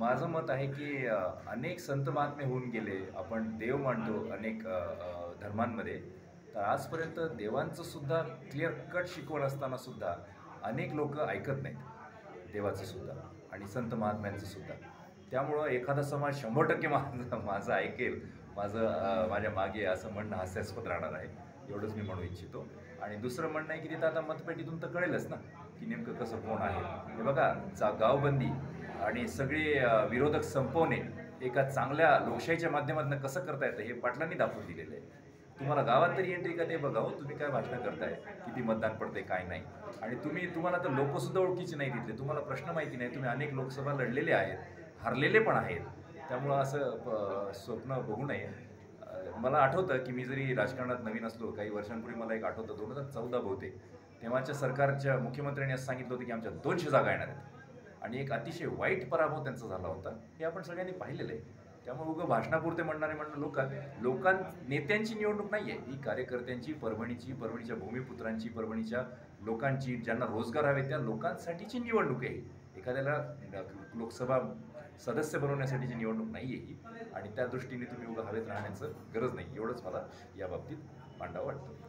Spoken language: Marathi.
माझं मत आहे की अनेक संत महात्मे होऊन गेले. आपण देव मानतो अनेक धर्मांमध्ये. तर आजपर्यंत देवांचं सुद्धा क्लिअर कट शिकवण असताना सुद्धा अनेक लोकं ऐकत नाहीत देवाचं सुद्धा आणि संत महात्म्यांचं सुद्धा. त्यामुळं एखादा समाज 100% माझं ऐकेल, माझ्या मागे असं म्हणणं हास्यास्पद राहणार आहे. एवढंच मी म्हणू इच्छितो. आणि दुसरं म्हणणं आहे की तिथं आता मतपेटीतून तर कळेलच ना की नेमकं कसं कोण आहे. हे बघा, गावबंदी आणि सगळे विरोधक संपवणे एका चांगल्या लोकशाहीच्या माध्यमातून कसं करता येतं हे पाटलांनी दाखवून दिलेलं आहे. तुम्हाला गावात तरी एंट्री का ते बघा हो, तुम्ही काय भाषणं करताय, किती मतदान पडते काय नाही. आणि तुम्हाला तर लोकसुद्धा ओळखीचे नाही तिथले, तुम्हाला प्रश्न माहिती नाही. तुम्ही अनेक लोकसभा लढलेले आहेत, हरलेले पण आहेत. त्यामुळं असं स्वप्न बघू नये. मला आठवतं की मी जरी राजकारणात नवीन असलो काही वर्षांपूर्वी, मला एक आठवतं 2014 बहुतेक, तेव्हाच्या सरकारच्या मुख्यमंत्र्यांनी असं सांगितलं होतं की आमच्या 200 जागा येणार आहेत आणि एक अतिशय वाईट पराभव त्यांचा झाला होता. हे आपण सगळ्यांनी पाहिलेलं आहे. त्यामुळे उगं भाषणापुरते नेत्यांची निवडणूक नाही आहे ही, कार्यकर्त्यांची, परभणीच्या भूमिपुत्रांची, परभणीच्या लोकांची, ज्यांना रोजगार हवे त्या लोकांसाठीची निवडणूक आहे. एखाद्याला लोकसभा सदस्य बनवण्यासाठीची निवडणूक नाही आहे ही. आणि त्या दृष्टीने तुम्ही उगा हवेत राहण्याचं गरज नाही. एवढंच मला याबाबतीत मांडावं वाटतं.